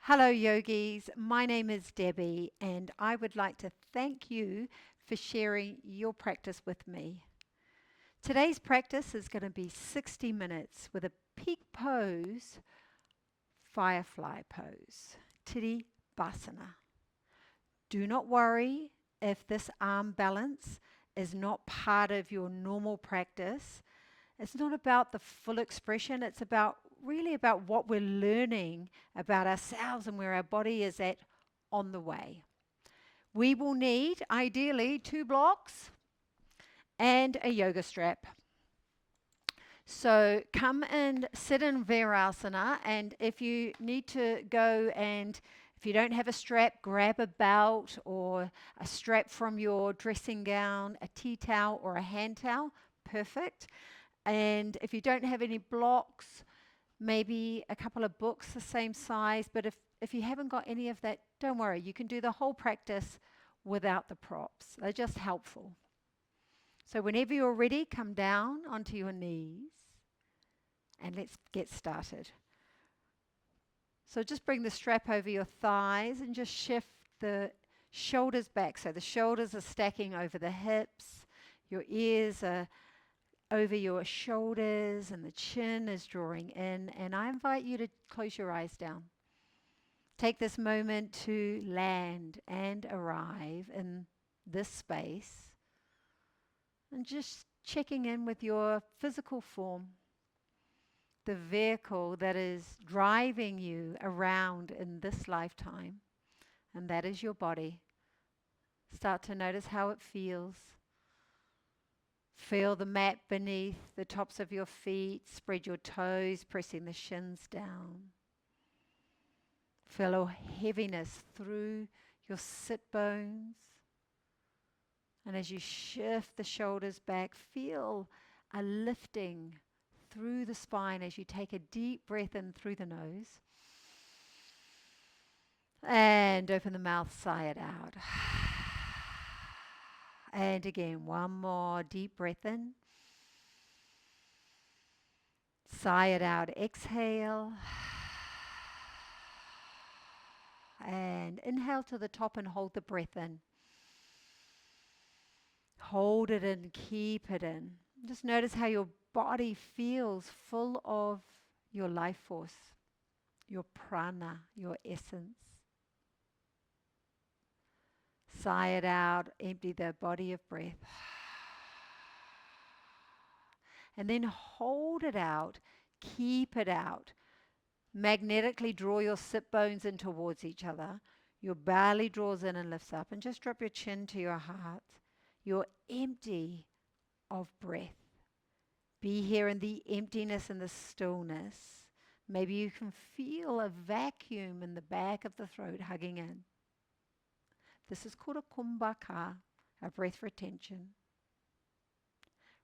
Hello, yogis. My name is Debbie, and I would like to thank you for sharing your practice with me. Today's practice is going to be 60 minutes with a peak pose, Firefly Pose, Tittibāsana. Do not worry if this arm balance is not part of your normal practice. It's not about the full expression, it's really about what we're learning about ourselves and where our body is at on the way. We will need, ideally, 2 blocks and a yoga strap. So come and sit in Virasana, and if you need to go and if you don't have a strap, grab a belt or a strap from your dressing gown, a tea towel or a hand towel. Perfect. And if you don't have any blocks, maybe a couple of books the same size. But if you haven't got any of that, don't worry. You can do the whole practice without the props. They're just helpful. So whenever you're ready, come down onto your knees and let's get started. So just bring the strap over your thighs and just shift the shoulders back. So the shoulders are stacking over the hips. Your ears are over your shoulders and the chin is drawing in. And I invite you to close your eyes down. Take this moment to land and arrive in this space and just checking in with your physical form, the vehicle that is driving you around in this lifetime, and that is your body. Start to notice how it feels. Feel the mat beneath the tops of your feet. Spread your toes, pressing the shins down. Feel a heaviness through your sit bones. And as you shift the shoulders back, feel a lifting through the spine as you take a deep breath in through the nose. And open the mouth, sigh it out. And again, one more deep breath in. Sigh it out, exhale. And inhale to the top and hold the breath in. Hold it in, keep it in. Just notice how your body feels full of your life force, your prana, your essence. Sigh it out, empty the body of breath. And then hold it out, keep it out. Magnetically draw your sit bones in towards each other. Your belly draws in and lifts up. And just drop your chin to your heart. You're empty of breath. Be here in the emptiness and the stillness. Maybe you can feel a vacuum in the back of the throat hugging in. This is called a kumbhaka, a breath retention.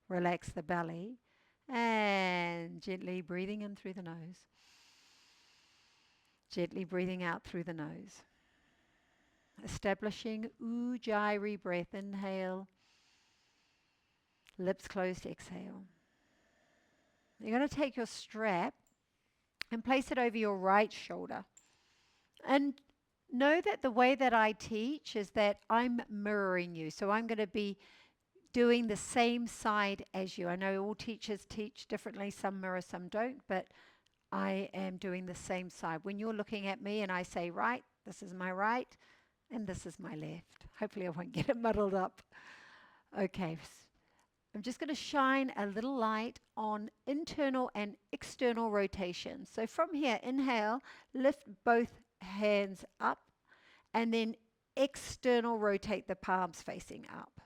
Relax the belly and gently breathing in through the nose. Gently breathing out through the nose. Establishing ujjayi breath. Inhale. Lips closed, exhale. You're going to take your strap and place it over your right shoulder. And know that the way that I teach is that I'm mirroring you. So I'm going to be doing the same side as you. I know all teachers teach differently. Some mirror, some don't. But I am doing the same side. When you're looking at me and I say right, this is my right, and this is my left. Hopefully I won't get it muddled up. Okay. I'm just going to shine a little light on internal and external rotation. So from here, inhale, lift both hands up, and then external rotate the palms facing up.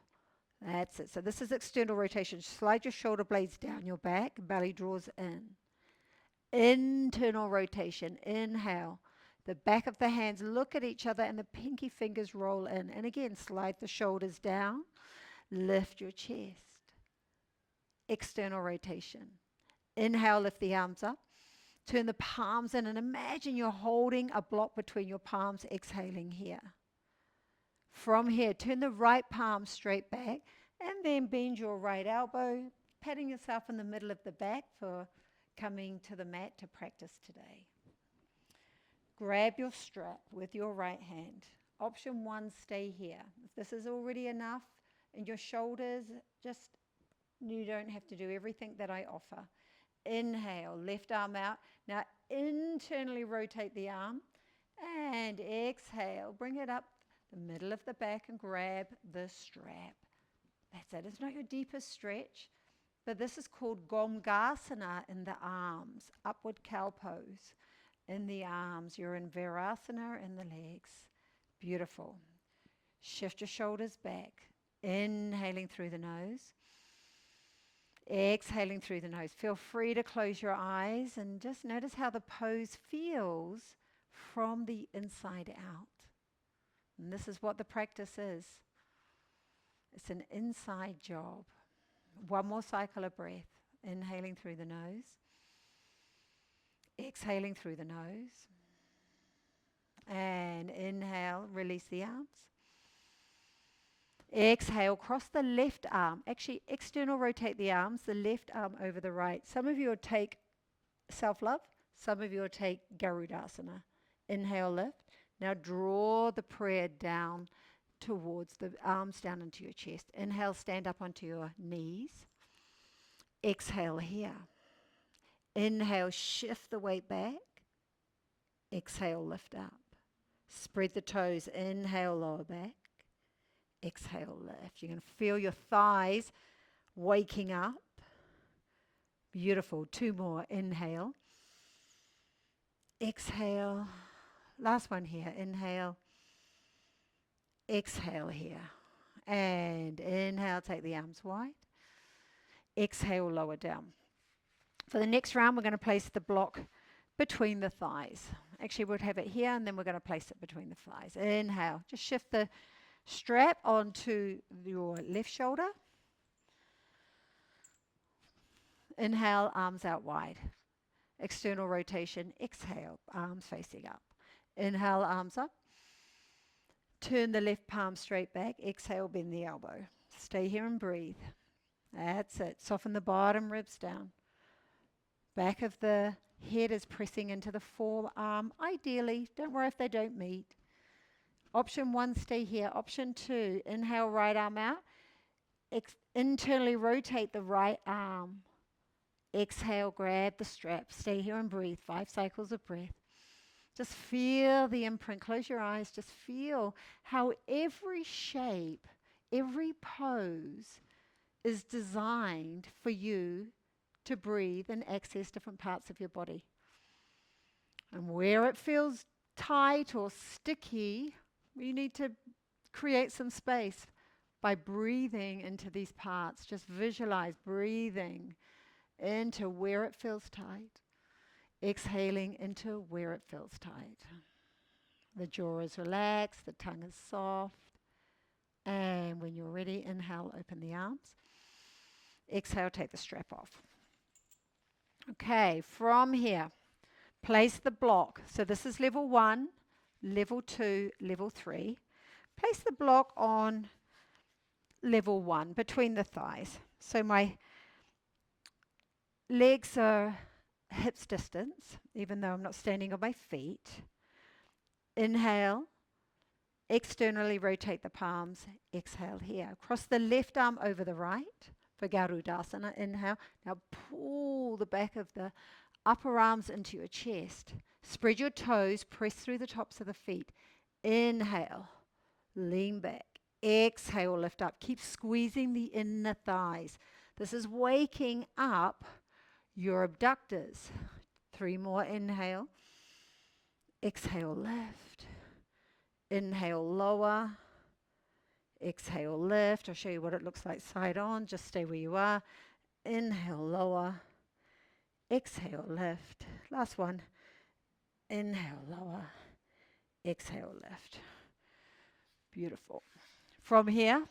That's it. So this is external rotation. Slide your shoulder blades down your back, belly draws in. Internal rotation, inhale. The back of the hands look at each other and the pinky fingers roll in. And again, slide the shoulders down, lift your chest. External rotation. Inhale, lift the arms up. Turn the palms in and imagine you're holding a block between your palms, exhaling here. From here, turn the right palm straight back and then bend your right elbow, patting yourself in the middle of the back for coming to the mat to practice today. grab your strap with your right hand. Option 1, stay here. If this is already enough in your shoulders, you don't have to do everything that I offer. Inhale, left arm out. Now internally rotate the arm and exhale. Bring it up the middle of the back and grab the strap. That's it. It's not your deepest stretch, but this is called Gomgasana in the arms, upward cow pose. In the arms, you're in Virasana in the legs. Beautiful. Shift your shoulders back. Inhaling through the nose. Exhaling through the nose. Feel free to close your eyes and just notice how the pose feels from the inside out. And this is what the practice is. It's an inside job. One more cycle of breath. Inhaling through the nose. Exhaling through the nose. And inhale, release the arms. Exhale, cross the left arm. Actually, external rotate the arms, the left arm over the right. Some of you will take self-love. Some of you will take Garudasana. Inhale, lift. Now draw the prayer down towards the arms down into your chest. Inhale, stand up onto your knees. Exhale here. Inhale, shift the weight back. Exhale, lift up. Spread the toes. Inhale, lower back. Exhale, lift. You're going to feel your thighs waking up. Beautiful. 2 more. Inhale. Exhale. Last one here. Inhale. Exhale here. And inhale, take the arms wide. Exhale, lower down. For the next round, we're going to place the block between the thighs. Actually, we'll have it here, and then we're going to place it between the thighs. Inhale. Just shift the strap onto your left shoulder. Inhale, arms out wide. External rotation. Exhale, arms facing up. Inhale, arms up. Turn the left palm straight back. Exhale, bend the elbow. Stay here and breathe. That's it. Soften the bottom ribs down. Back of the head is pressing into the forearm. Ideally, don't worry if they don't meet. Option 1, stay here. Option 2, inhale, right arm out. Internally rotate the right arm. Exhale, grab the strap. Stay here and breathe. 5 cycles of breath. Just feel the imprint. Close your eyes. Just feel how every shape, every pose is designed for you to breathe and access different parts of your body. And where it feels tight or sticky, you need to create some space by breathing into these parts. Just visualize breathing into where it feels tight. Exhaling into where it feels tight. The jaw is relaxed, the tongue is soft. And when you're ready, inhale, open the arms. Exhale, take the strap off. Okay, from here, place the block. So this is level 1, level 2, level 3. Place the block on level 1, between the thighs. So my legs are hips distance, even though I'm not standing on my feet. Inhale, externally rotate the palms. Exhale here. Cross the left arm over the right for Garudasana. Inhale. Now pull the back of the upper arms into your chest. Spread your toes, press through the tops of the feet. Inhale, lean back. Exhale, lift up. Keep squeezing the inner thighs. This is waking up your abductors. 3 more. Inhale. Exhale, lift. Inhale, lower. Exhale, lift. I'll show you what it looks like side on. Just stay where you are. Inhale, lower. Exhale, lift. Last one. Inhale, lower. Exhale, lift. Beautiful. From here,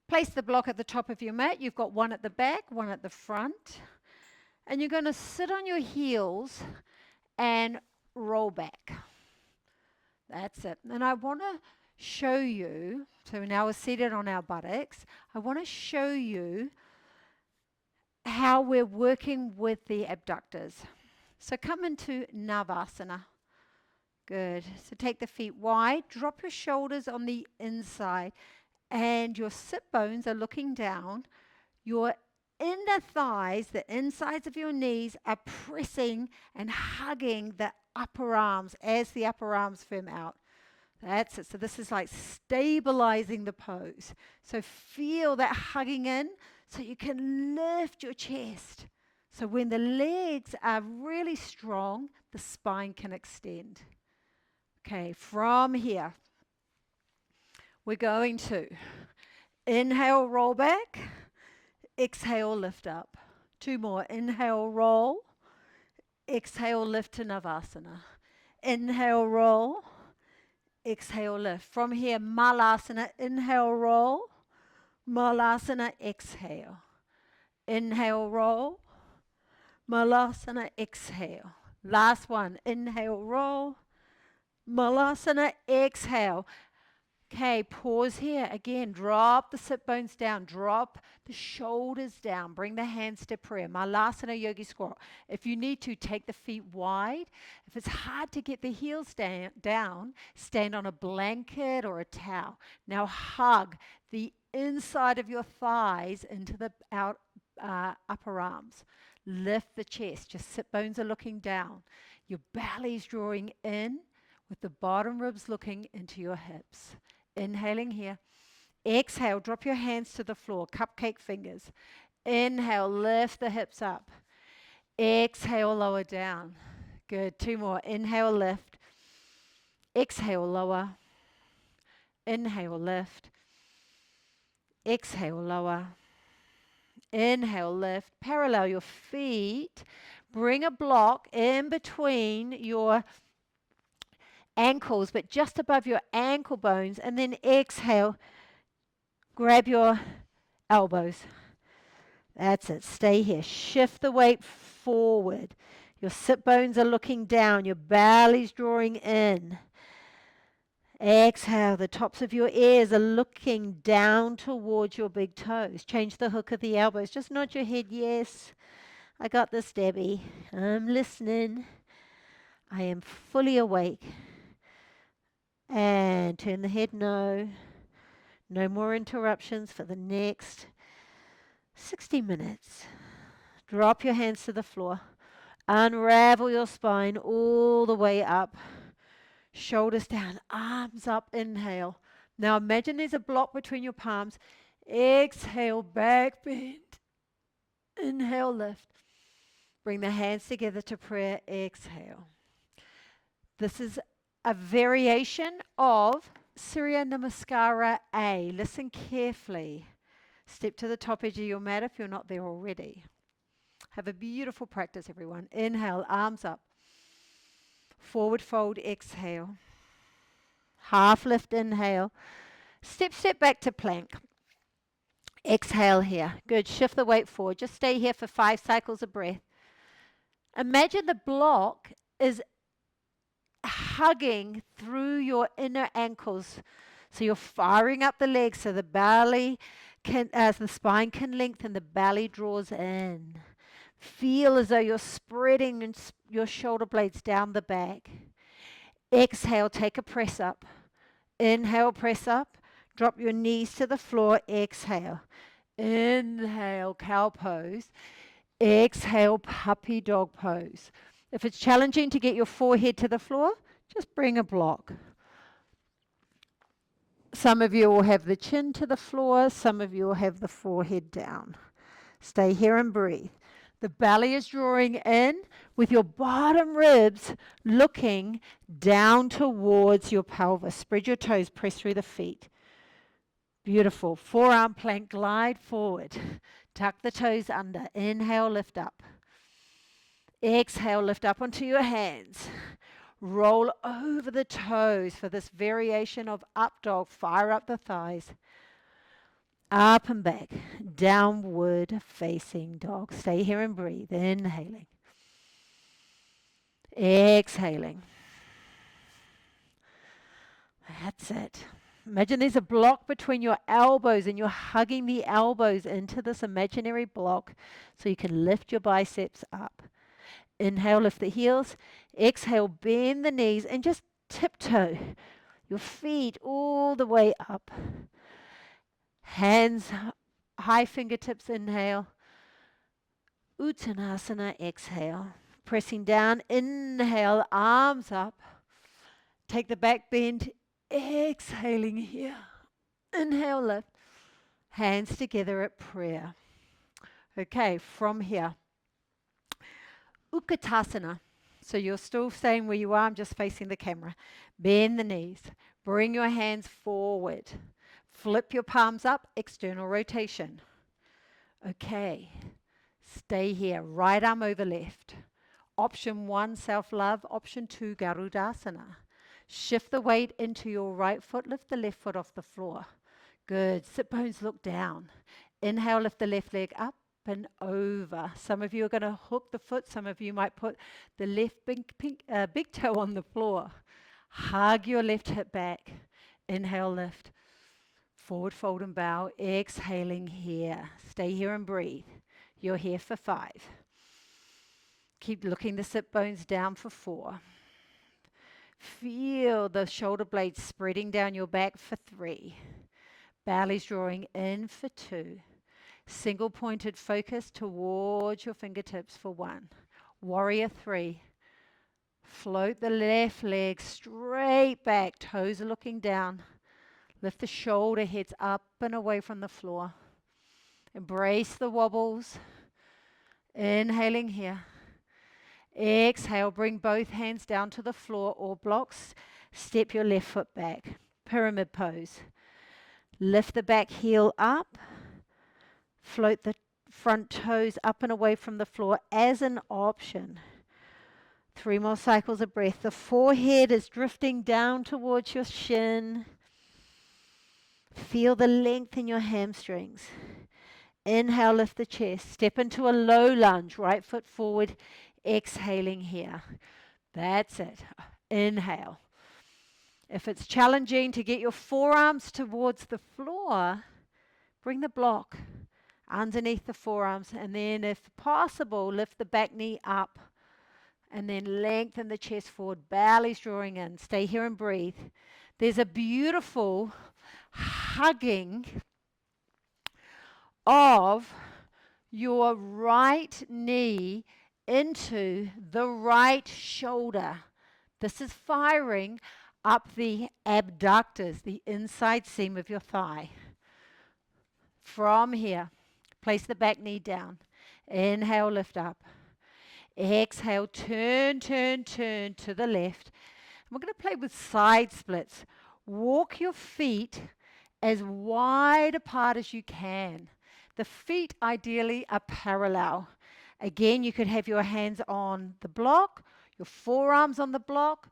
place the block at the top of your mat. You've got one at the back, one at the front. And you're going to sit on your heels and roll back. That's it. And I want to show you, so now we're seated on our buttocks, I want to show you how we're working with the abductors. So come into Navasana. Good. So take the feet wide, drop your shoulders on the inside, and your sit bones are looking down. Your inner thighs, the insides of your knees, are pressing and hugging the upper arms as the upper arms firm out. That's it. So this is like stabilizing the pose. So feel that hugging in so you can lift your chest. So when the legs are really strong, the spine can extend. Okay, from here, we're going to inhale, roll back. Exhale, lift up. 2 more. Inhale, roll. Exhale, lift to Navasana. Inhale, roll. Exhale, lift. From here, Malasana. Inhale, roll. Malasana, exhale. Inhale, roll. Malasana, exhale. Last one. Inhale, roll. Malasana, exhale. Okay, pause here. Again, drop the sit bones down. Drop the shoulders down. Bring the hands to prayer. Malasana Yogi Squat. If you need to, take the feet wide. If it's hard to get the heels down, stand on a blanket or a towel. Now hug the inside of your thighs into the upper arms. Lift the chest. Your sit bones are looking down. Your belly's drawing in with the bottom ribs looking into your hips. Inhaling here. Exhale, drop your hands to the floor, cupcake fingers. Inhale, lift the hips up. Exhale, lower down. Good. 2 more. Inhale, lift. Exhale, lower. Inhale, lift. Exhale, lower. Inhale, lift. Parallel your feet. Bring a block in between your ankles, but just above your ankle bones, and then exhale, grab your elbows. That's it. Stay here. Shift the weight forward. Your sit bones are looking down. Your belly's drawing in. Exhale. The tops of your ears are looking down towards your big toes. Change the hook of the elbows. Just nod your head. Yes, I got this, Debbie. I'm listening. I am fully awake. And turn the head no. No more interruptions for the next 60 minutes. Drop your hands to the floor. Unravel your spine all the way up. Shoulders down, arms up, inhale. Now imagine there's a block between your palms. Exhale, back bend. Inhale, lift. Bring the hands together to prayer. Exhale. This is a variation of Surya Namaskara A. Listen carefully. Step to the top edge of your mat if you're not there already. Have a beautiful practice, everyone. Inhale, arms up. Forward fold, exhale. Half lift, inhale. Step back to plank. Exhale here. Good. Shift the weight forward. Just stay here for 5 cycles of breath. Imagine the block is hugging through your inner ankles. So you're firing up the legs so the belly can, as the spine can lengthen, the belly draws in. Feel as though you're spreading your shoulder blades down the back. Exhale, take a press up. Inhale, press up. Drop your knees to the floor. Exhale. Inhale, cow pose. Exhale, puppy dog pose. If it's challenging to get your forehead to the floor, just bring a block. Some of you will have the chin to the floor. Some of you will have the forehead down. Stay here and breathe. The belly is drawing in with your bottom ribs looking down towards your pelvis. Spread your toes, press through the feet. Beautiful. Forearm plank, glide forward. Tuck the toes under. Inhale, lift up. Exhale, lift up onto your hands. Roll over the toes for this variation of up dog. Fire up the thighs. Up and back. Downward facing dog. Stay here and breathe. Inhaling. Exhaling. That's it. Imagine there's a block between your elbows and you're hugging the elbows into this imaginary block so you can lift your biceps up. Inhale, lift the heels. Exhale, bend the knees and just Tiptoe your feet all the way up. Hands high, fingertips, inhale. Uttanasana, exhale. Pressing down, inhale, arms up. Take the back bend, exhaling here. Inhale, lift. Hands together at prayer. Okay, from here. Utkatasana. So you're still staying where you are, I'm just facing the camera. Bend the knees. Bring your hands forward. Flip your palms up, external rotation. Okay, stay here. Right arm over left. Option 1, self-love. Option 2, Garudasana. Shift the weight into your right foot. Lift the left foot off the floor. Good. Sit bones look down. Inhale, lift the left leg up and over. Some of you are going to hook the foot. Some of you might put the left big toe on the floor. Hug your left hip back. Inhale, lift. Forward fold and bow. Exhaling here. Stay here and breathe. You're here for 5. Keep looking the sit bones down for 4. Feel the shoulder blades spreading down your back for 3. Belly's drawing in for 2. Single pointed focus towards your fingertips for 1. Warrior 3. Float the left leg straight back. Toes are looking down. Lift the shoulder heads up and away from the floor. Embrace the wobbles. Inhaling here. Exhale, bring both hands down to the floor or blocks. Step your left foot back. Pyramid pose. Lift the back heel up. Float the front toes up and away from the floor as an option. 3 more cycles of breath. The forehead is drifting down towards your shin. Feel the length in your hamstrings. Inhale, lift the chest. Step into a low lunge. Right foot forward. Exhaling here. That's it. Inhale. If it's challenging to get your forearms towards the floor, bring the block underneath the forearms, and then if possible, lift the back knee up and then lengthen the chest forward. Belly's drawing in. Stay here and breathe. There's a beautiful hugging of your right knee into the right shoulder. This is firing up the abductors, the inside seam of your thigh. From here, place the back knee down. Inhale, lift up. Exhale, turn to the left. We're going to play with side splits. Walk your feet as wide apart as you can. The feet ideally are parallel. Again, you could have your hands on the block, your forearms on the block.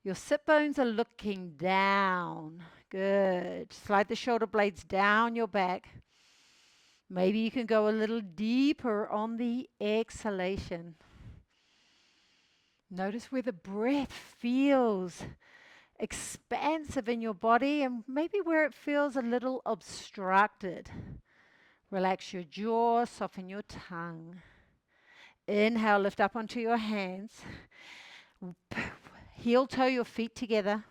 Your sit bones are looking down. Good. Slide the shoulder blades down your back. Maybe you can go a little deeper on the exhalation. Notice where the breath feels expansive in your body and maybe where it feels a little obstructed. Relax your jaw, soften your tongue. Inhale, lift up onto your hands. Heel toe your feet together.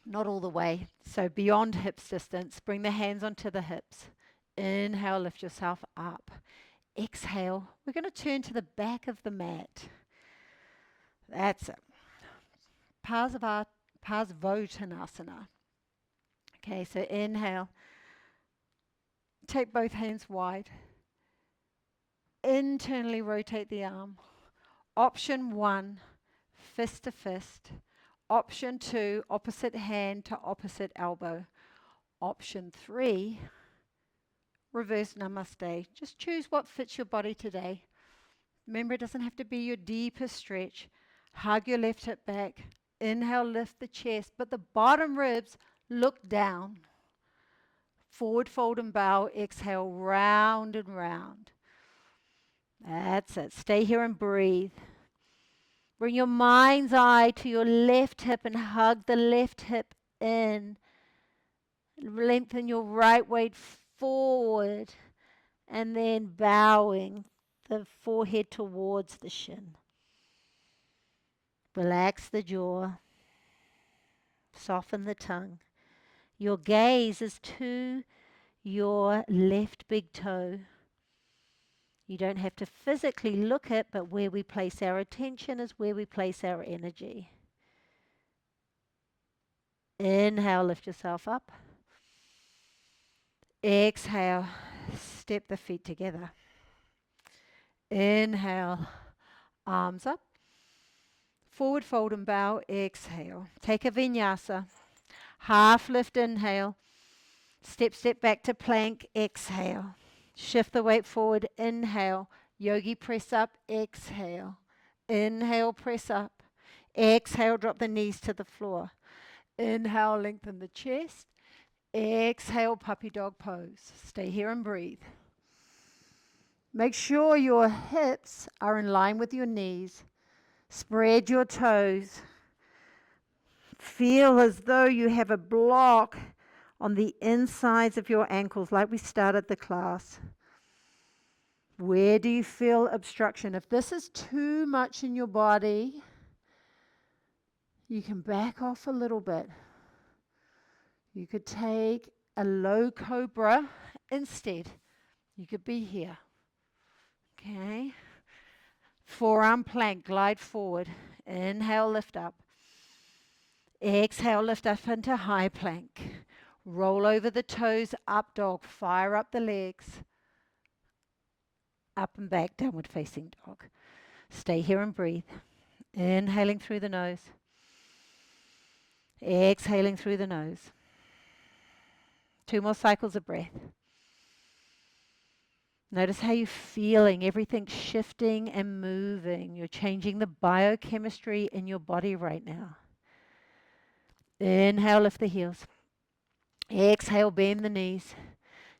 Not all the way, so beyond hips distance. Bring the hands onto the hips. Inhale, lift yourself up. Exhale, we're going to turn to the back of the mat. That's it. Parsvottanasana. Okay, so inhale. Take both hands wide. Internally rotate the arm. Option 1, fist to fist. Option 2, opposite hand to opposite elbow. Option 3, reverse namaste. Just choose what fits your body today. Remember, it doesn't have to be your deepest stretch. Hug your left hip back. Inhale, lift the chest, but the bottom ribs look down. Forward fold and bow. Exhale, round and round. That's it. Stay here and breathe. Bring your mind's eye to your left hip and hug the left hip in. Lengthen your right weight forward and then bowing the forehead towards the shin. Relax the jaw. Soften the tongue. Your gaze is to your left big toe. You don't have to physically look at, but where we place our attention is where we place our energy. Inhale, lift yourself up. Exhale, step the feet together. Inhale, arms up. Forward fold and bow. Exhale. Take a vinyasa. Half lift, inhale. Step back to plank. Exhale. Shift the weight forward. Inhale. Yogi press up. Exhale. Inhale, press up. Exhale, drop the knees to the floor. Inhale, lengthen the chest. Exhale, puppy dog pose. Stay here and breathe. Make sure your hips are in line with your knees. Spread your toes. Feel as though you have a block on the insides of your ankles, like we started the class. Where do you feel obstruction? If this is too much in your body, you can back off a little bit. You could take a low cobra instead. You could be here. Okay. Forearm plank, glide forward. Inhale, lift up. Exhale, lift up into high plank. Roll over the toes, up dog. Fire up the legs. Up and back, downward facing dog. Stay here and breathe. Inhaling through the nose. Exhaling through the nose. 2 more cycles of breath. Notice how you're feeling, everything shifting and moving. You're changing the biochemistry in your body right now. Inhale, lift the heels. Exhale, bend the knees.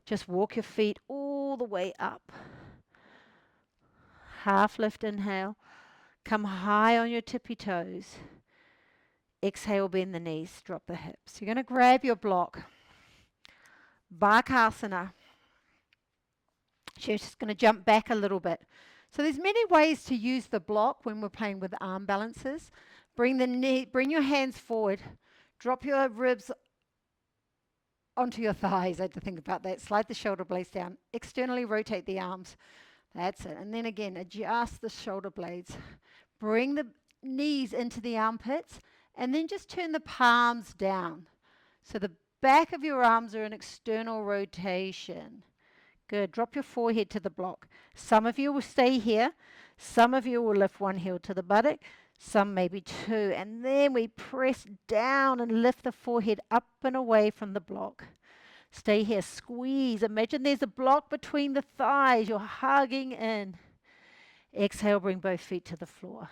Just walk your feet all the way up. Half lift, inhale. Come high on your tippy toes. Exhale, bend the knees, drop the hips. You're going to grab your block. Bakasana. She's just going to jump back a little bit. So there's many ways to use the block when we're playing with arm balances. Bring your hands forward. Drop your ribs onto your thighs. I had to think about that. Slide the shoulder blades down. Externally rotate the arms. That's it. And then again, adjust the shoulder blades. Bring the knees into the armpits, and then just turn the palms down. So the back of your arms are in external rotation. Good. Drop your forehead to the block. Some of you will stay here. Some of you will lift one heel to the buttock. Some maybe two. And then we press down and lift the forehead up and away from the block. Stay here. Squeeze. Imagine there's a block between the thighs. You're hugging in. Exhale, bring both feet to the floor.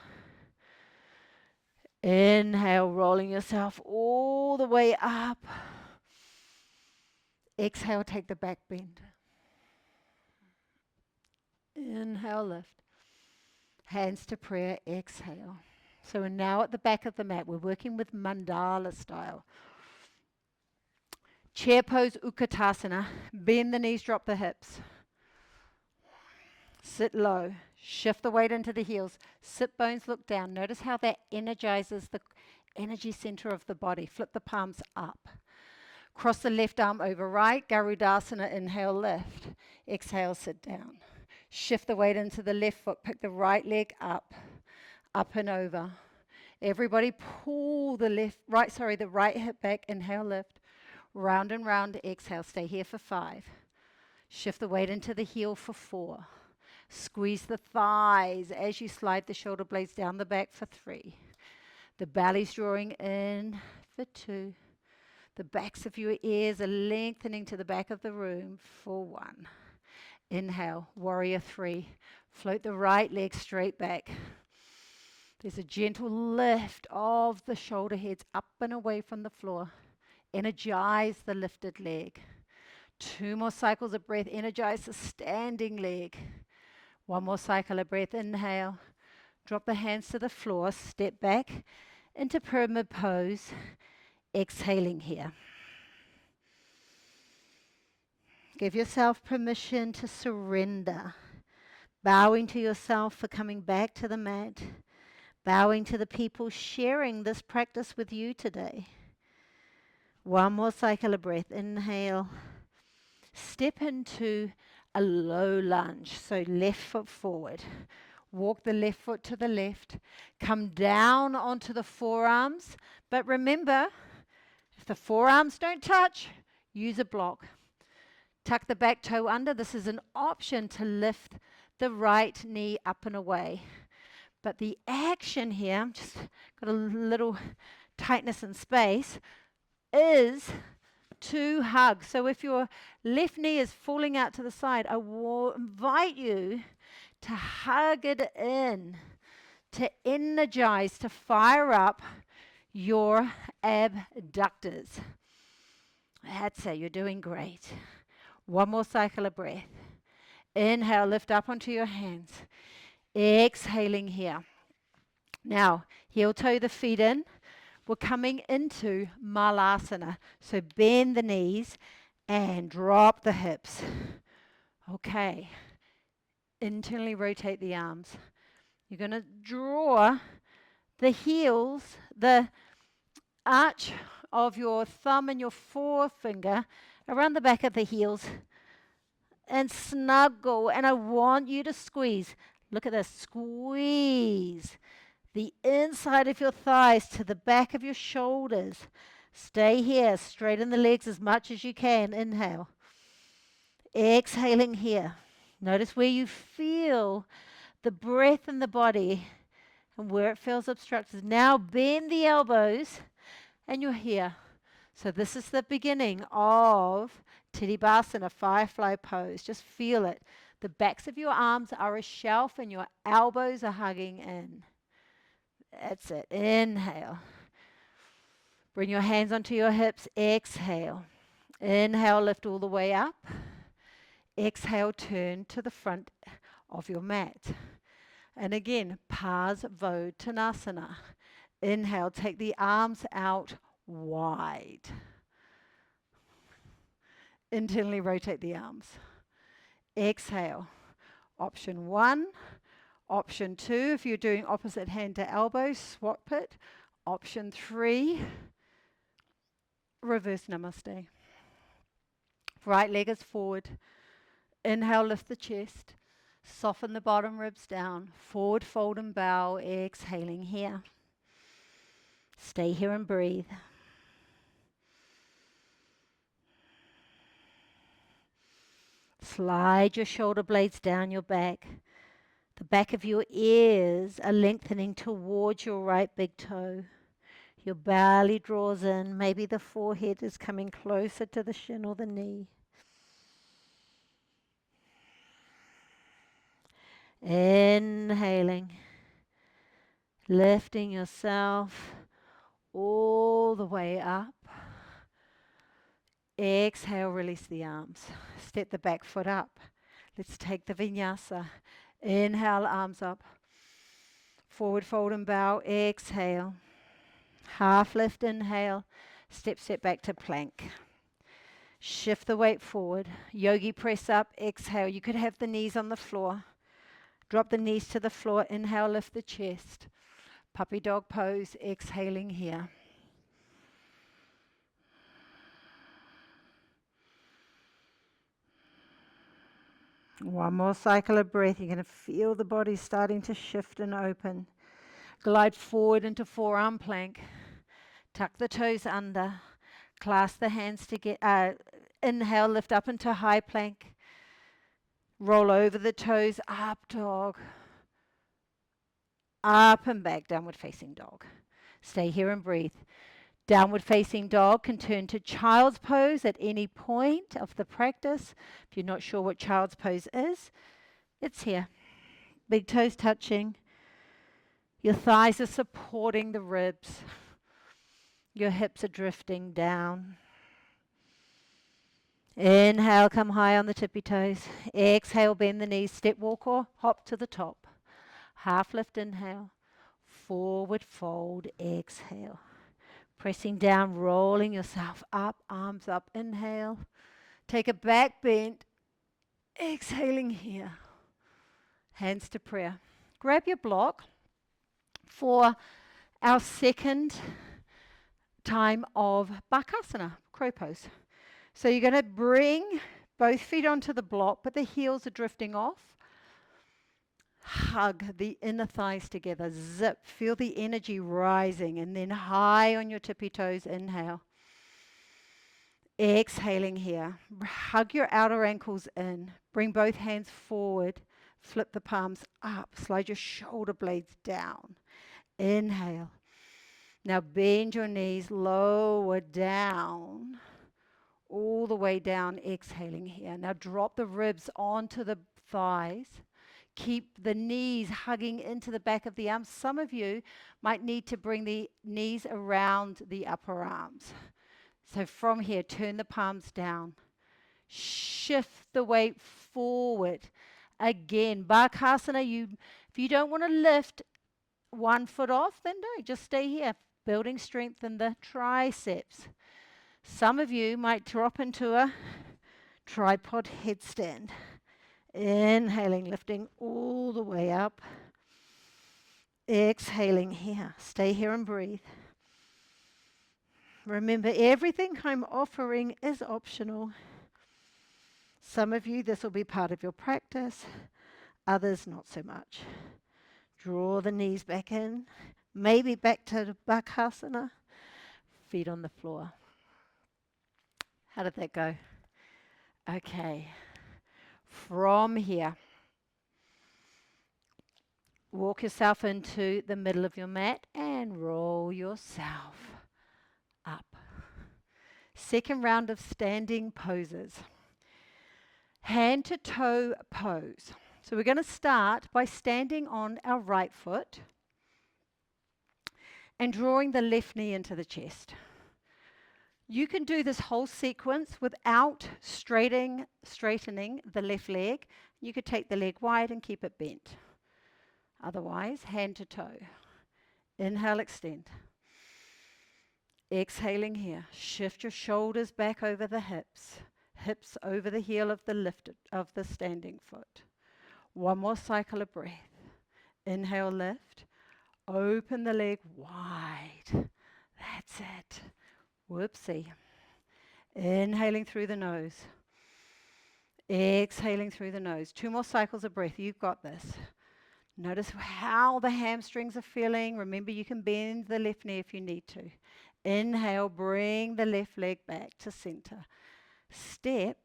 Inhale, rolling yourself all the way up. Exhale, take the back bend. Inhale, lift. Hands to prayer, exhale. So we're now at the back of the mat. We're working with mandala style. Chair pose, Utkatasana. Bend the knees, drop the hips. Sit low. Shift the weight into the heels. Sit bones, look down. Notice how that energizes the energy center of the body. Flip the palms up. Cross the left arm over right. Garudasana, inhale, lift. Exhale, sit down. Shift the weight into the left foot. Pick the right leg up and over. Everybody pull the right hip back. Inhale, lift. Round and round, exhale. Stay here for 5. Shift the weight into the heel for 4. Squeeze the thighs as you slide the shoulder blades down the back for 3. The belly's drawing in for 2. The backs of your ears are lengthening to the back of the room for 1. Inhale, warrior 3. Float the right leg straight back. There's a gentle lift of the shoulder heads up and away from the floor. Energize the lifted leg. 2 more cycles of breath. Energize the standing leg. 1 more cycle of breath. Inhale. Drop the hands to the floor. Step back into pyramid pose. Exhaling here. Give yourself permission to surrender. Bowing to yourself for coming back to the mat. Bowing to the people sharing this practice with you today. One more cycle of breath. Inhale. Step into a low lunge. So left foot forward. Walk the left foot to the left. Come down onto the forearms. But remember, if the forearms don't touch, use a block. Tuck the back toe under. This is an option to lift the right knee up and away. But the action here, just got a little tightness in space, is to hug. So if your left knee is falling out to the side, I invite you to hug it in, to energize, to fire up your abductors. That's it, you're doing great. One more cycle of breath. Inhale, lift up onto your hands. Exhaling here. Now, heel toe the feet in. We're coming into malasana. So bend the knees and drop the hips. Okay. Internally rotate the arms. You're going to draw the heels, the arch of your thumb and your forefinger around the back of the heels and snuggle. And I want you to squeeze. Look at this. Squeeze the inside of your thighs to the back of your shoulders. Stay here. Straighten the legs as much as you can. Inhale. Exhaling here. Notice where you feel the breath in the body and where it feels obstructed. Now bend the elbows and you're here. So this is the beginning of Tittibāsana, Firefly Pose. Just feel it. The backs of your arms are a shelf and your elbows are hugging in. That's it. Inhale. Bring your hands onto your hips. Exhale. Inhale, lift all the way up. Exhale, turn to the front of your mat. And again, Parsvottanasana. Inhale, take the arms out wide. Internally rotate the arms. Exhale. Option 1. Option 2, if you're doing opposite hand to elbow, swap it. Option 3, reverse namaste. Right leg is forward. Inhale, lift the chest. Soften the bottom ribs down. Forward fold and bow. Exhaling here. Stay here and breathe. Slide your shoulder blades down your back. The back of your ears are lengthening towards your right big toe. Your belly draws in. Maybe the forehead is coming closer to the shin or the knee. Inhaling. Lifting yourself all the way up. Exhale, release the arms. Step the back foot up. Let's take the Vinyasa. Inhale, arms up. Forward fold and bow. Exhale. Half lift, inhale. Step back to plank. Shift the weight forward. Yogi press up. Exhale. You could have the knees on the floor. Drop the knees to the floor. Inhale, lift the chest. Puppy dog pose. Exhaling here. One more cycle of breath. You're going to feel the body starting to shift and open. Glide forward into forearm plank. Tuck the toes under. Clasp the hands together. Inhale, lift up into high plank. Roll over the toes. Up dog. Up and back. Downward facing dog. Stay here and breathe. Downward facing dog can turn to child's pose at any point of the practice. If you're not sure what child's pose is, it's here. Big toes touching. Your thighs are supporting the ribs. Your hips are drifting down. Inhale, come high on the tippy toes. Exhale, bend the knees, step walk or hop to the top. Half lift, inhale. Forward fold, exhale. Pressing down, rolling yourself up, arms up, inhale. Take a back bend, exhaling here. Hands to prayer. Grab your block. for our second time of Bakasana, crow pose. So you're going to bring both feet onto the block, but the heels are drifting off. Hug the inner thighs together. Zip. Feel the energy rising, and then high on your tippy toes. Inhale. Exhaling here. Hug your outer ankles in. Bring both hands forward. Flip the palms up. Slide your shoulder blades down. Inhale. Now bend your knees, lower down, all the way down, exhaling here. Now drop the ribs onto the thighs. Keep the knees hugging into the back of the arms. Some of you might need to bring the knees around the upper arms. So from here, turn the palms down. Shift the weight forward. Again, Bakasana, if you don't want to lift one foot off, then don't. Just stay here, building strength in the triceps. Some of you might drop into a tripod headstand. Inhaling, lifting all the way up. Exhaling here. Stay here and breathe. Remember, everything I'm offering is optional. Some of you, this will be part of your practice. Others, not so much. Draw the knees back in. Maybe back to Bakasana. Feet on the floor. How did that go? Okay. From here, walk yourself into the middle of your mat and roll yourself up. Second round of standing poses. Hand to toe pose. So we're going to start by standing on our right foot and drawing the left knee into the chest. You can do this whole sequence without straightening the left leg. You could take the leg wide and keep it bent. Otherwise, hand to toe. Inhale, extend. Exhaling here. Shift your shoulders back over the hips. Hips over the heel of the standing foot. One more cycle of breath. Inhale, lift. Open the leg wide. That's it. Whoopsie. Inhaling through the nose. Exhaling through the nose. 2 more cycles of breath. You've got this. Notice how the hamstrings are feeling. Remember, you can bend the left knee if you need to. Inhale, bring the left leg back to center. Step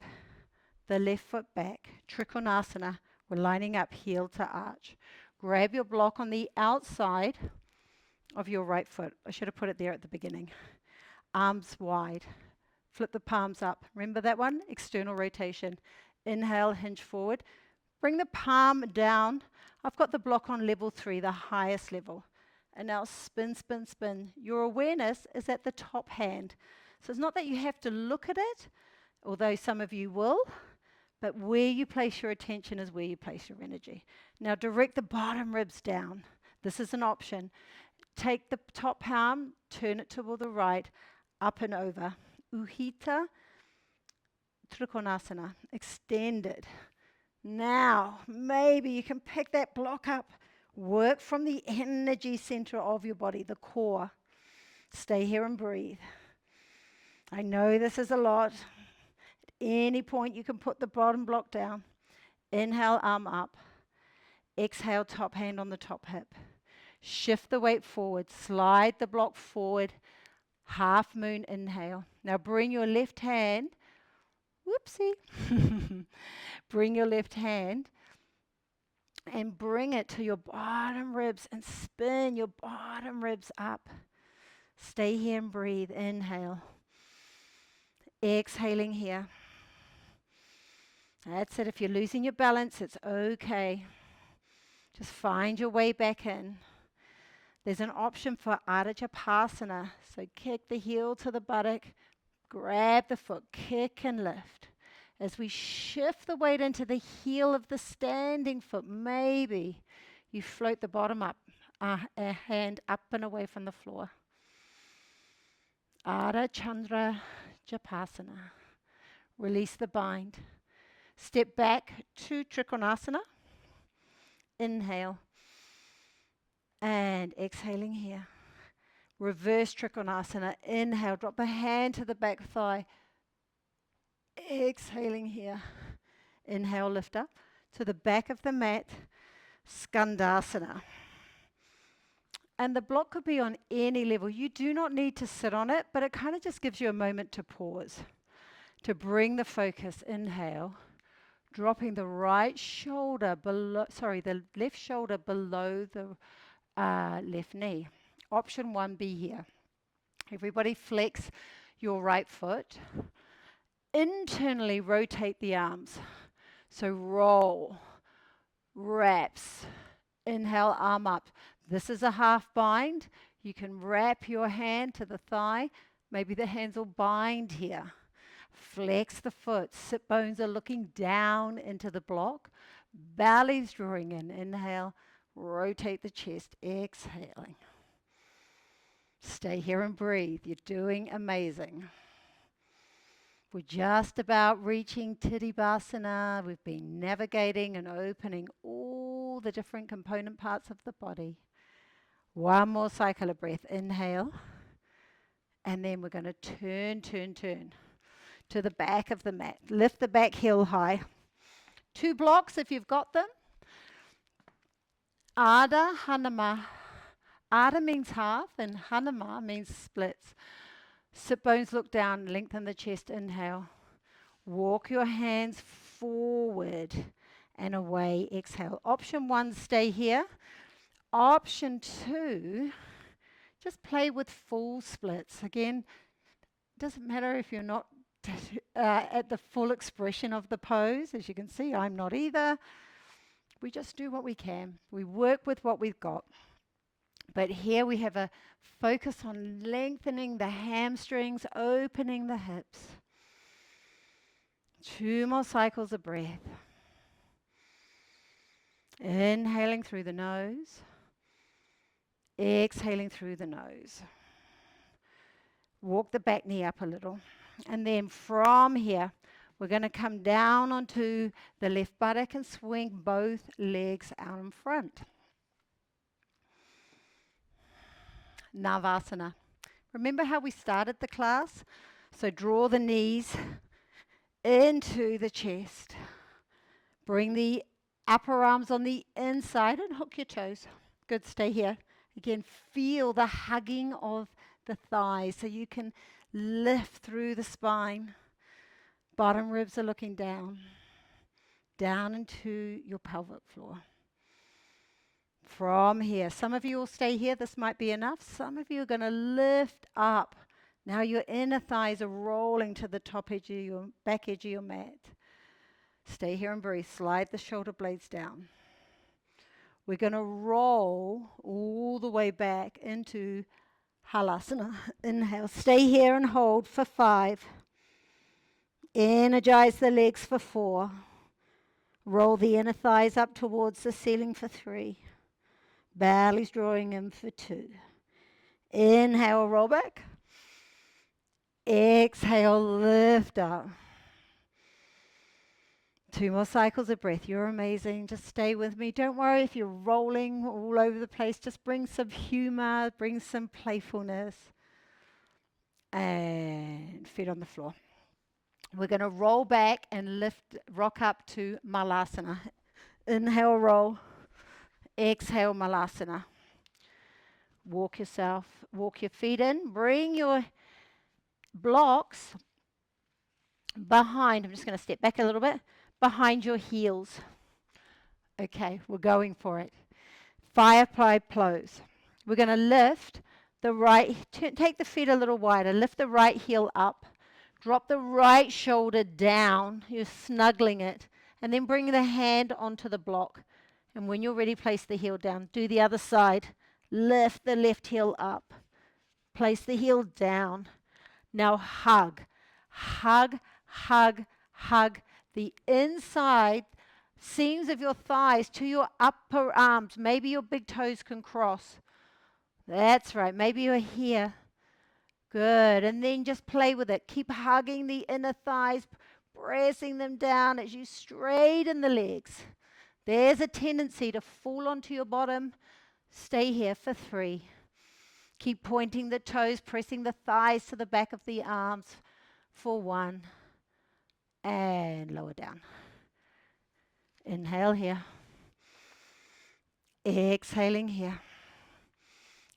the left foot back. Trikonasana. We're lining up heel to arch. Grab your block on the outside of your right foot. I should have put it there at the beginning. Arms wide. Flip the palms up. Remember that one? External rotation. Inhale, hinge forward. Bring the palm down. I've got the block on level 3, the highest level. And now spin, spin, spin. Your awareness is at the top hand. So it's not that you have to look at it, although some of you will, but where you place your attention is where you place your energy. Now direct the bottom ribs down. This is an option. Take the top palm, turn it toward the right, up and over. Uhita Trikonasana. Extended. Now, maybe you can pick that block up. Work from the energy center of your body, the core. Stay here and breathe. I know this is a lot. At any point, you can put the bottom block down. Inhale, arm up. Exhale, top hand on the top hip. Shift the weight forward. Slide the block forward. Half moon inhale. Now bring your left hand. Whoopsie. Bring your left hand and bring it to your bottom ribs and spin your bottom ribs up. Stay here and breathe. Inhale. Exhaling here. That's it. If you're losing your balance, it's okay. Just find your way back in. There's an option for Tittibāsana. So kick the heel to the buttock, grab the foot, kick and lift. As we shift the weight into the heel of the standing foot, maybe you float the bottom up, a hand up and away from the floor. Ardha Chandra Japasana. Release the bind. Step back to Trikonasana. Inhale. And exhaling here. Reverse Trikonasana. Inhale, drop the hand to the back thigh. Exhaling here. Inhale, lift up to the back of the mat. Skandasana. And the block could be on any level. You do not need to sit on it, but it kind of just gives you a moment to pause, to bring the focus. Inhale, dropping the right shoulder below, the left shoulder below the left knee. Option 1B here. Everybody flex your right foot. Internally rotate the arms. So roll, wraps. Inhale, arm up. This is a half bind. You can wrap your hand to the thigh. Maybe the hands will bind here. Flex the foot. Sit bones are looking down into the block. Belly's drawing in. Inhale, rotate the chest. Exhaling. Stay here and breathe. You're doing amazing. We're just about reaching Tittibāsana. We've been navigating and opening all the different component parts of the body. One more cycle of breath. Inhale. And then we're going to turn to the back of the mat. Lift the back heel high. 2 blocks if you've got them. Ardha Hanama. Ardha means half and Hanama means splits. Sit bones look down, lengthen the chest. Inhale. Walk your hands forward and away. Exhale. Option 1, stay here. Option 2, just play with full splits. Again, doesn't matter if you're not at the full expression of the pose. As you can see, I'm not either. We just do what we can. We work with what we've got. But here we have a focus on lengthening the hamstrings, opening the hips. 2 more cycles of breath. Inhaling through the nose. Exhaling through the nose. Walk the back knee up a little. And then from here, we're going to come down onto the left buttock and swing both legs out in front. Navasana. Remember how we started the class? So draw the knees into the chest. Bring the upper arms on the inside and hook your toes. Good, stay here. Again, feel the hugging of the thighs so you can lift through the spine. Bottom ribs are looking down into your pelvic floor. From here, some of you will stay here. This might be enough. Some of you are going to lift up. Now your inner thighs are rolling to the top edge of your back edge of your mat. Stay here and breathe. Slide the shoulder blades down. We're going to roll all the way back into Halasana. Inhale. Stay here and hold for 5. Energize the legs for 4. Roll the inner thighs up towards the ceiling for 3. Belly's drawing in for 2. Inhale, roll back. Exhale, lift up. 2 more cycles of breath. You're amazing. Just stay with me. Don't worry if you're rolling all over the place. Just bring some humor, bring some playfulness. And feet on the floor. We're going to roll back and lift, rock up to Malasana. Inhale, roll. Exhale, Malasana. Walk your feet in. Bring your blocks behind. I'm just going to step back a little bit. Behind your heels. Okay, we're going for it. Firefly Pose. We're going to lift the right, take the feet a little wider. Lift the right heel up. Drop the right shoulder down. You're snuggling it. And then bring the hand onto the block. And when you're ready, place the heel down. Do the other side. Lift the left heel up. Place the heel down. Now hug. Hug, hug, hug the inside seams of your thighs to your upper arms. Maybe your big toes can cross. That's right. Maybe you're here. Good. And then just play with it. Keep hugging the inner thighs, pressing them down as you straighten the legs. There's a tendency to fall onto your bottom. Stay here for 3. Keep pointing the toes, pressing the thighs to the back of the arms for 1. And lower down. Inhale here. Exhaling here.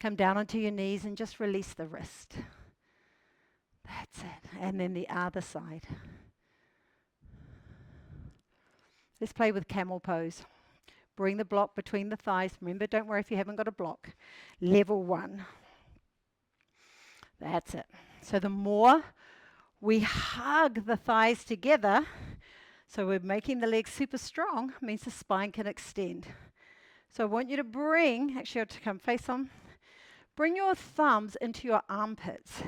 Come down onto your knees and just release the wrist. That's it. And then the other side. Let's play with camel pose. Bring the block between the thighs. Remember, don't worry if you haven't got a block. Level 1. That's it. So the more we hug the thighs together, so we're making the legs super strong, means the spine can extend. So I want you to bring, actually I have to come face on, bring your thumbs into your armpits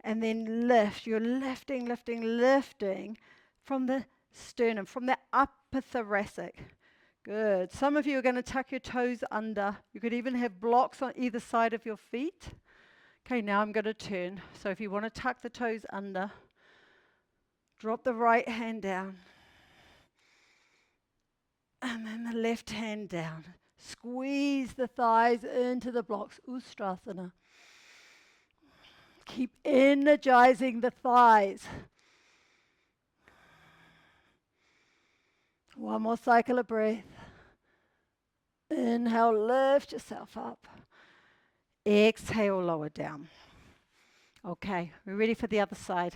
and then lift. You're lifting, lifting, lifting from the sternum, from the upper thoracic. Good. Some of you are going to tuck your toes under. You could even have blocks on either side of your feet. Okay, now I'm going to turn. So if you want to tuck the toes under, drop the right hand down. And then the left hand down. Squeeze the thighs into the blocks. Ustrasana. Keep energizing the thighs. One more cycle of breath. Inhale, lift yourself up. Exhale, lower down. Okay, we're ready for the other side.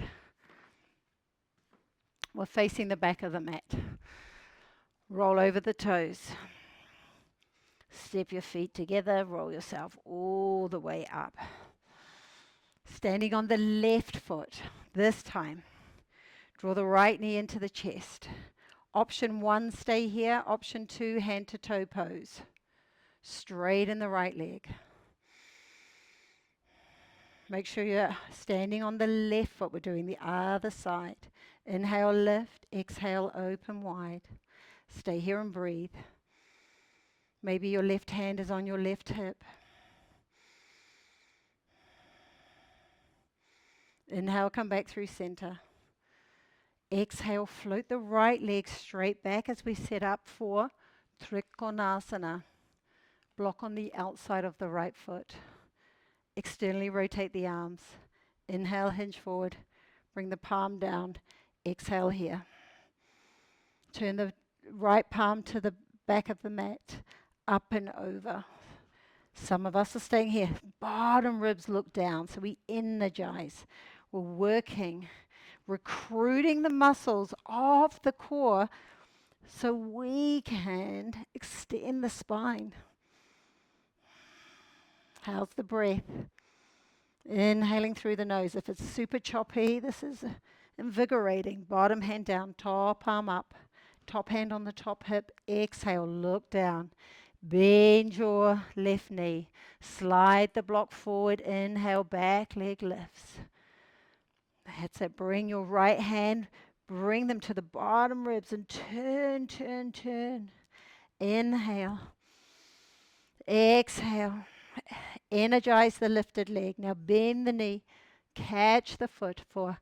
We're facing the back of the mat. Roll over the toes. Step your feet together, roll yourself all the way up. Standing on the left foot, this time. Draw the right knee into the chest. Option 1, stay here. Option 2, hand to toe pose. Straighten the right leg. Make sure you're standing on the left foot. We're doing the other side. Inhale, lift. Exhale, open wide. Stay here and breathe. Maybe your left hand is on your left hip. Inhale, come back through center. Exhale, float the right leg straight back as we set up for Trikonasana. Block on the outside of the right foot. Externally rotate the arms. Inhale, hinge forward. Bring the palm down. Exhale here. Turn the right palm to the back of the mat. Up and over. Some of us are staying here. Bottom ribs look down, so we energize. We're working, recruiting the muscles of the core so we can extend the spine. How's the breath? Inhaling through the nose. If it's super choppy, this is invigorating. Bottom hand down, top arm up. Top hand on the top hip. Exhale, look down. Bend your left knee. Slide the block forward. Inhale, back leg lifts. That's it. Bring your right hand. Bring them to the bottom ribs and turn, turn, turn. Inhale. Exhale. Energize the lifted leg. Now bend the knee. Catch the foot for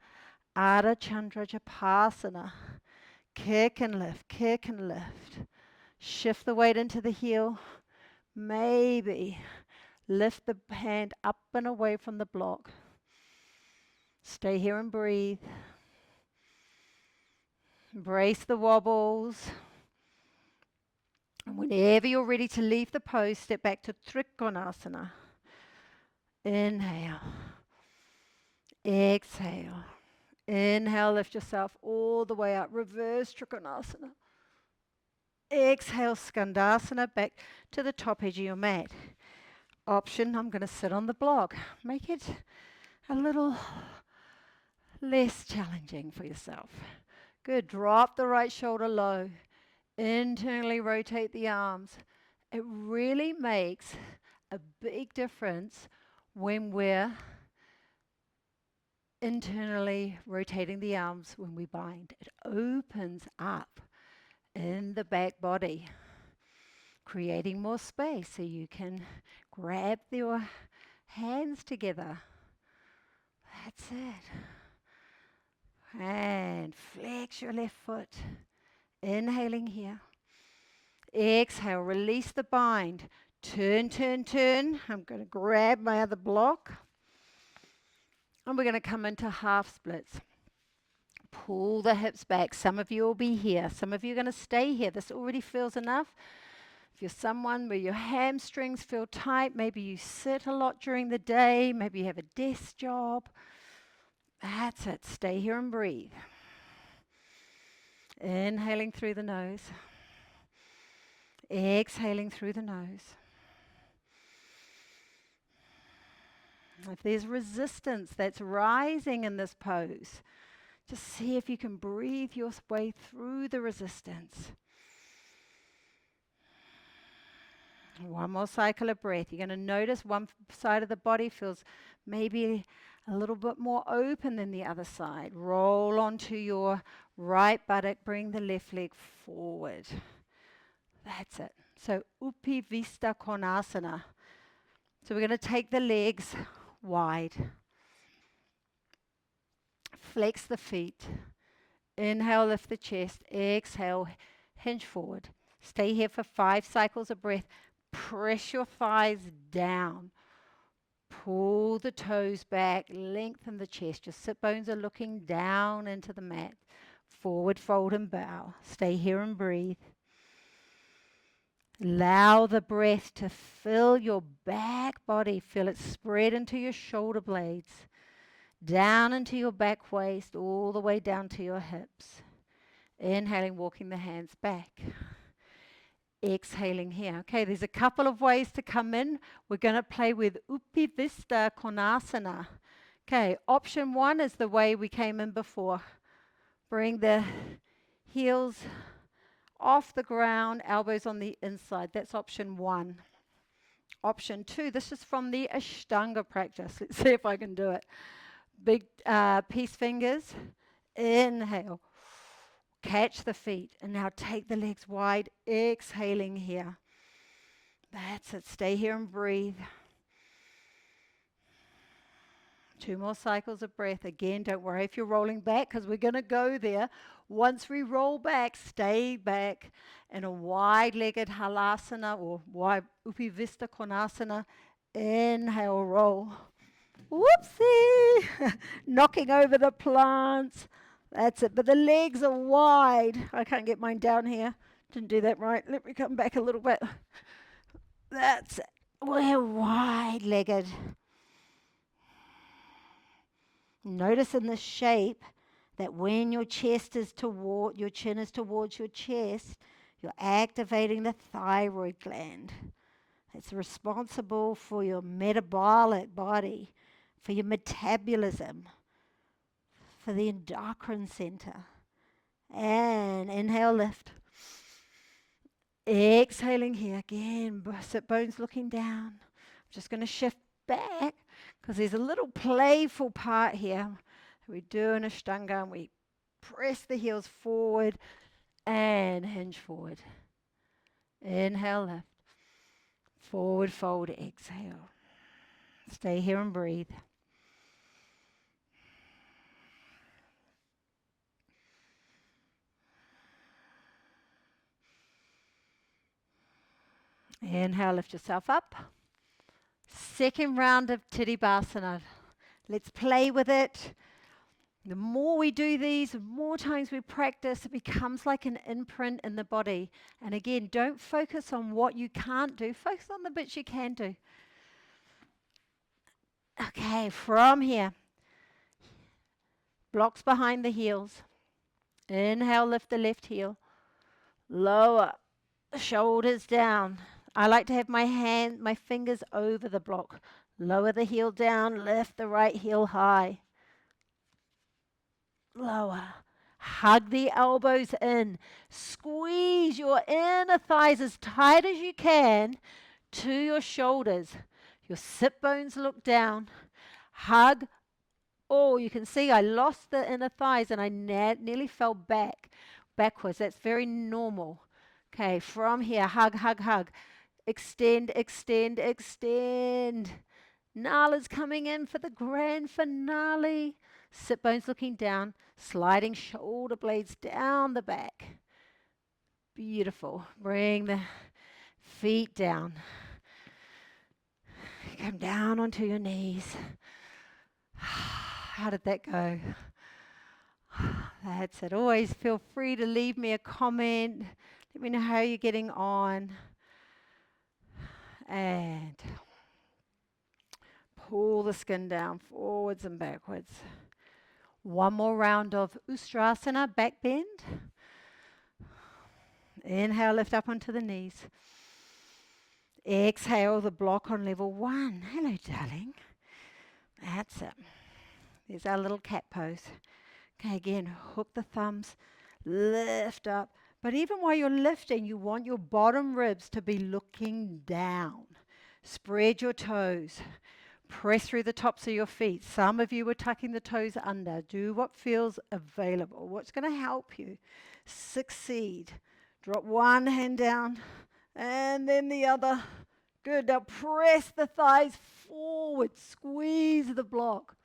Ardha Chandra Japasana. Kick and lift, kick and lift. Shift the weight into the heel. Maybe lift the hand up and away from the block. Stay here and breathe. Embrace the wobbles. And whenever you're ready to leave the pose, step back to Trikonasana. Inhale. Exhale. Inhale, lift yourself all the way up. Reverse Trikonasana. Exhale, Skandasana, back to the top edge of your mat. Option, I'm going to sit on the block. Make it a little less challenging for yourself. Good. Drop the right shoulder low. Internally rotate the arms. It really makes a big difference when we're internally rotating the arms when we bind. It opens up in the back body, creating more space so you can grab your hands together. That's it. And flex your left foot. Inhaling here. Exhale, release the bind. Turn, turn, turn. I'm going to grab my other block. And we're going to come into half splits. Pull the hips back. Some of you will be here. Some of you are going to stay here. This already feels enough. If you're someone where your hamstrings feel tight, maybe you sit a lot during the day, maybe you have a desk job. That's it. Stay here and breathe. Inhaling through the nose. Exhaling through the nose. If there's resistance that's rising in this pose, just see if you can breathe your way through the resistance. One more cycle of breath. You're going to notice one side of the body feels maybe a little bit more open than the other side. Roll onto your right buttock. Bring the left leg forward. That's it. So Upivista Konasana. So we're going to take the legs wide. Flex the feet. Inhale, lift the chest. Exhale, hinge forward. Stay here for 5 cycles of breath. Press your thighs down. Pull the toes back. Lengthen the chest. Your sit bones are looking down into the mat. Forward fold and bow. Stay here and breathe. Allow the breath to fill your back body. Feel it spread into your shoulder blades. Down into your back waist. All the way down to your hips. Inhaling, walking the hands back. Exhaling here. Okay, there's a couple of ways to come in. We're going to play with Upivista Konasana. Okay, option 1 is the way we came in before. Bring the heels off the ground, elbows on the inside. That's option 1. Option 2, this is from the Ashtanga practice. Let's see if I can do it. Big peace fingers. Inhale. Catch the feet, and now take the legs wide, exhaling here. That's it. Stay here and breathe. 2 more cycles of breath. Again, don't worry if you're rolling back, because we're going to go there. Once we roll back, stay back in a wide-legged halasana or wide Upivista Konasana. Inhale, roll. Whoopsie! Knocking over the plants. That's it, but the legs are wide. I can't get mine down here. Didn't do that right. Let me come back a little bit. That's it. We're wide-legged. Notice in this shape that when your chest is toward, your chin is towards your chest, you're activating the thyroid gland. It's responsible for your metabolic body, for your metabolism, for the endocrine center. And inhale, lift. Exhaling here again, sit bones looking down. I'm just going to shift back because there's a little playful part here. We do an Ashtanga and we press the heels forward and hinge forward. Inhale, lift. Forward fold, exhale. Stay here and breathe. Inhale, lift yourself up. Second round of Tittibāsana. Let's play with it. The more we do these, the more times we practice, it becomes like an imprint in the body. And again, don't focus on what you can't do. Focus on the bits you can do. Okay, from here, blocks behind the heels. Inhale, lift the left heel. Lower, shoulders down. I like to have my fingers over the block. Lower the heel down, lift the right heel high. Lower. Hug the elbows in. Squeeze your inner thighs as tight as you can to your shoulders. Your sit bones look down. Hug. Oh, you can see I lost the inner thighs and I nearly fell backwards. That's very normal. Okay, from here, hug, hug, hug. Extend, extend, extend. Nala's coming in for the grand finale. Sit bones looking down, sliding shoulder blades down the back. Beautiful. Bring the feet down. come down onto your knees. How did that go? That's it. Always feel free to leave me a comment. Let me know how you're getting on. And pull the skin down, forwards and backwards. One more round of Ustrasana, back bend. Inhale, lift up onto the knees. Exhale, the block on level 1. Hello, darling. That's it. There's our little cat pose. Okay, again, hook the thumbs, lift up. But even while you're lifting, you want your bottom ribs to be looking down. Spread your toes. Press through the tops of your feet. Some of you are tucking the toes under. Do what feels available. What's going to help you succeed? Drop one hand down and then the other. Good. Now press the thighs forward. Squeeze the block.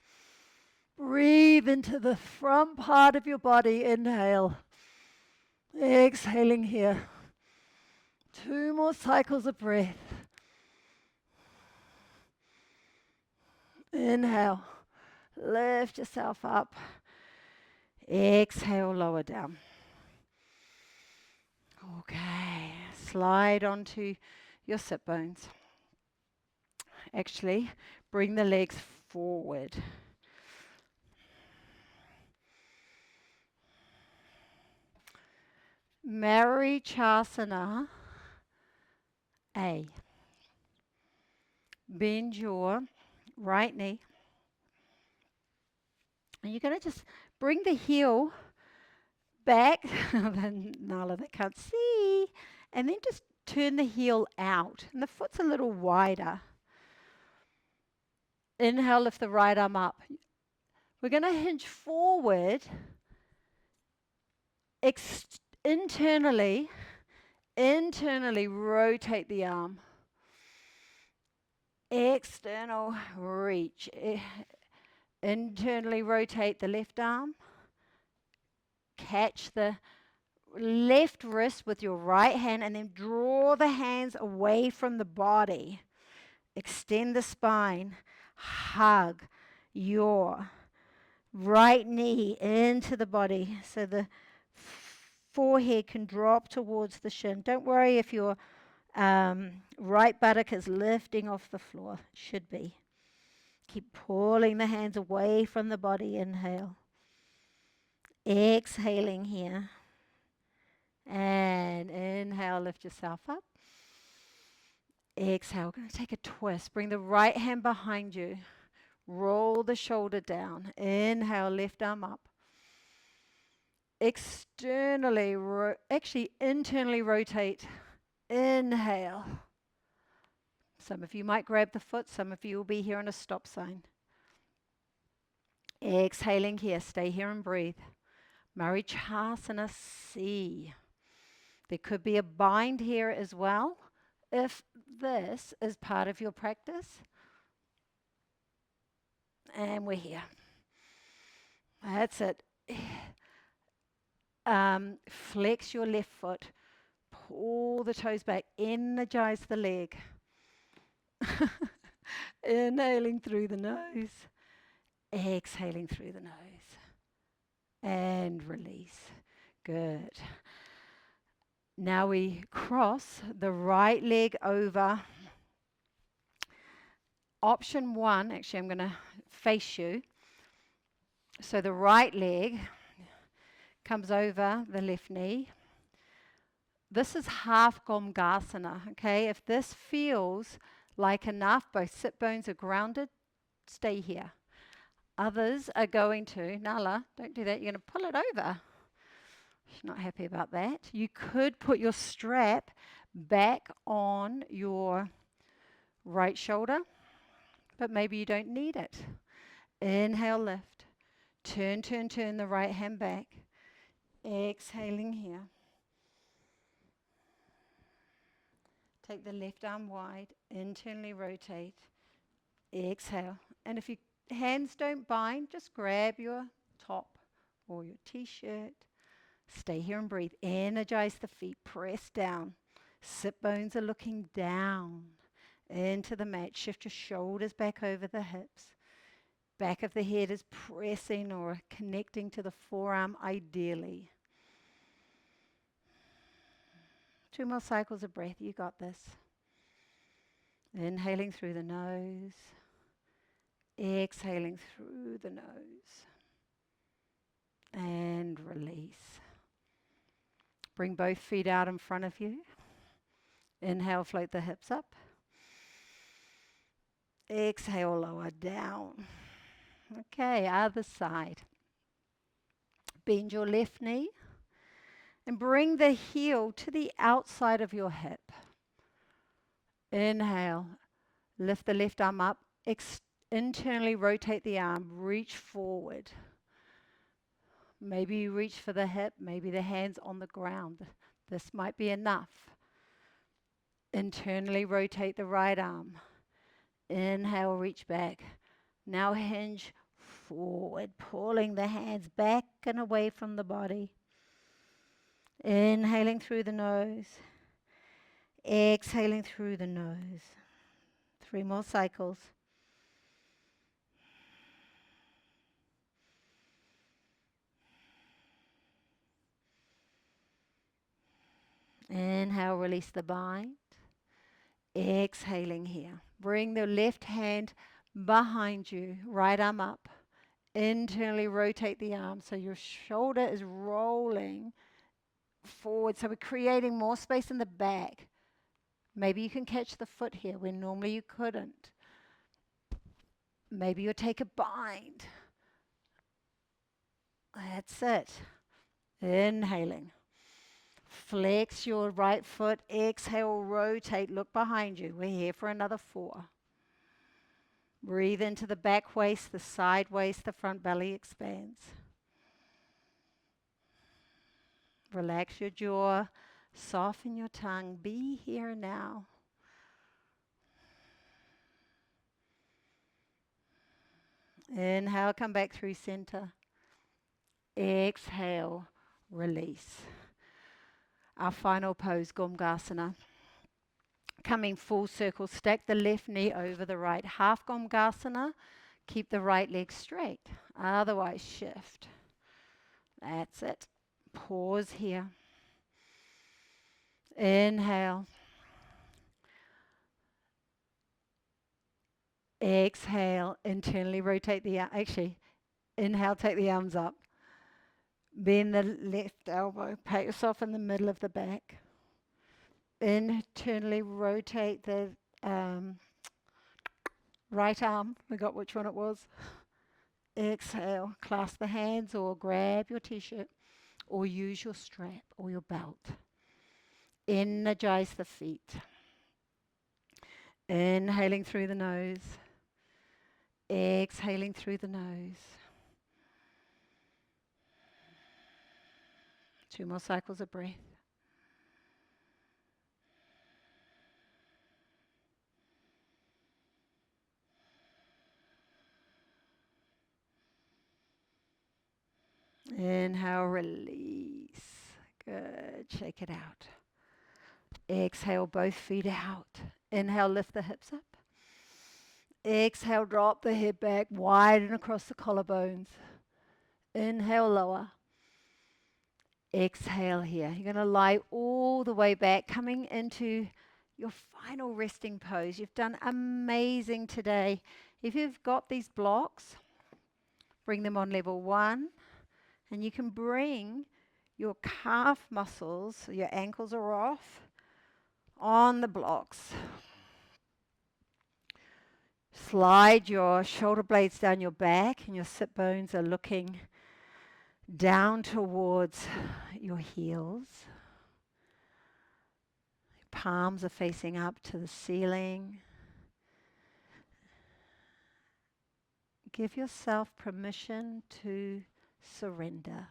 Breathe into the front part of your body. Inhale. Exhaling here. 2 more cycles of breath. Inhale. Lift yourself up. Exhale, lower down. Okay. Slide onto your sit bones. Actually, bring the legs forward. Marichasana A. Bend your right knee. And you're going to just bring the heel back. Nala, that can't see. And then just turn the heel out. And the foot's a little wider. Inhale, lift the right arm up. We're going to hinge forward. Internally rotate the arm. External reach. Internally rotate the left arm. Catch the left wrist with your right hand and then draw the hands away from the body. Extend the spine. Hug your right knee into the body so the forehead can drop towards the shin. Don't worry if your right buttock is lifting off the floor. It should be. Keep pulling the hands away from the body. Inhale. Exhaling here. And inhale, lift yourself up. Exhale. We're going to take a twist. Bring the right hand behind you. Roll the shoulder down. Inhale, left arm up. Internally rotate. Inhale. Some of you might grab the foot. Some of you will be here on a stop sign. Exhaling here. Stay here and breathe. Marichasana C. There could be a bind here as well if this is part of your practice. And we're here. That's it. Flex your left foot. Pull the toes back. Energize the leg. Inhaling through the nose. Exhaling through the nose. And release. Good. Now we cross the right leg over. Option 1, actually I'm going to face you. So the right leg comes over the left knee. This is half Gomgasana, okay? If this feels like enough, both sit bones are grounded, stay here. Others are going to, Nala, don't do that, you're going to pull it over. She's not happy about that. You could put your strap back on your right shoulder, but maybe you don't need it. Inhale, lift. Turn the right hand back. Exhaling here. Take the left arm wide, internally rotate. Exhale. And if your hands don't bind, just grab your top or your t-shirt. Stay here and breathe. Energize the feet. Press down. Sit bones are looking down. into the mat. Shift your shoulders back over the hips. Back of the head is pressing or connecting to the forearm ideally. 2 more cycles of breath. You got this. Inhaling through the nose. Exhaling through the nose. And release. Bring both feet out in front of you. Inhale, float the hips up. Exhale, lower down. Okay, other side. Bend your left knee and bring the heel to the outside of your hip. Inhale, lift the left arm up. Internally rotate the arm, reach forward. Maybe you reach for the hip, maybe the hand's on the ground. This might be enough. Internally rotate the right arm. Inhale, reach back. Now hinge forward, pulling the hands back and away from the body. Inhaling through the nose. Exhaling through the nose. 3 more cycles. Inhale, release the bind. Exhaling here. Bring the left hand behind you, right arm up. Internally rotate the arm so your shoulder is rolling forward. So we're creating more space in the back. Maybe you can catch the foot here where normally you couldn't. Maybe you'll take a bind. That's it. Inhaling. Flex your right foot. Exhale, rotate. Look behind you. We're here for another 4. Breathe into the back waist, the side waist, the front belly expands. Relax your jaw. Soften your tongue. Be here now. Inhale, come back through center. Exhale, release. Our final pose, Gomgasana. Coming full circle, stack the left knee over the right. Half Gomgasana, keep the right leg straight. Otherwise, shift. That's it. Pause here. Inhale. Exhale, internally rotate the arm. Actually, inhale, take the arms up. Bend the left elbow, pat yourself in the middle of the back. Internally rotate the right arm. We got which one it was. Exhale, clasp the hands or grab your t-shirt or use your strap or your belt. Energize the feet. Inhaling through the nose. Exhaling through the nose. 2 more cycles of breath. Inhale, release. Good. Shake it out. Exhale, both feet out. Inhale, lift the hips up. Exhale, drop the head back, widen across the collarbones. Inhale, lower. Exhale here. You're going to lie all the way back, coming into your final resting pose. You've done amazing today. If you've got these blocks, bring them on level 1. And you can bring your calf muscles, so your ankles are off, on the blocks. Slide your shoulder blades down your back and your sit bones are looking down towards your heels. Palms are facing up to the ceiling. Give yourself permission to surrender.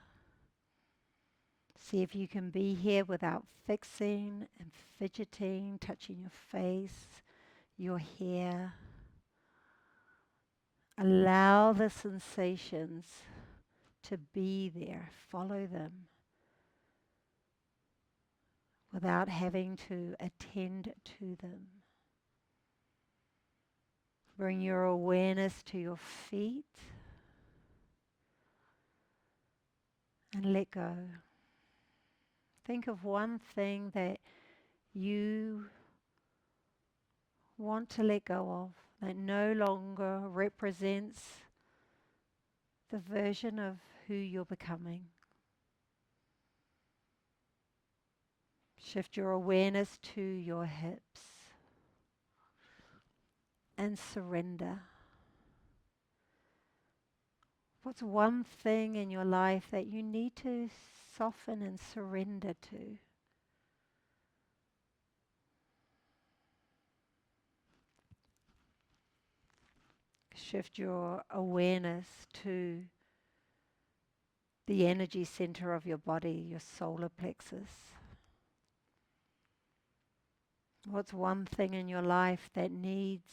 See if you can be here without fixing and fidgeting, touching your face, your hair. Allow the sensations to be there. Follow them without having to attend to them. Bring your awareness to your feet and let go. Think of one thing that you want to let go of, that no longer represents the version of who you're becoming. Shift your awareness to your hips and surrender. What's one thing in your life that you need to soften and surrender to? Shift your awareness to the energy center of your body, your solar plexus. What's one thing in your life that needs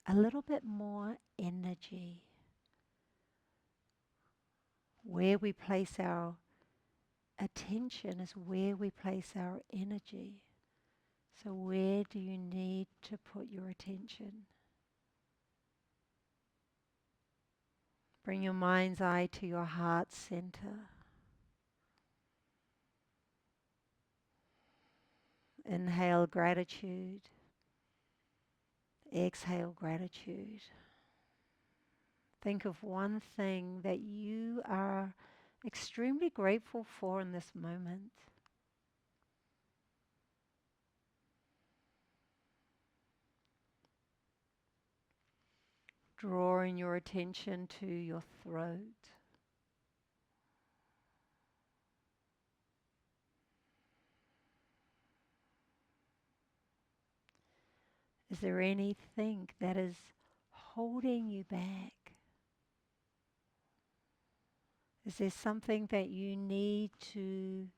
a little bit more energy? Where we place our attention is where we place our energy. So where do you need to put your attention? Bring your mind's eye to your heart center. Inhale gratitude. Exhale gratitude. Think of one thing that you are extremely grateful for in this moment. Drawing your attention to your throat. Is there anything that is holding you back? Is there something that you need to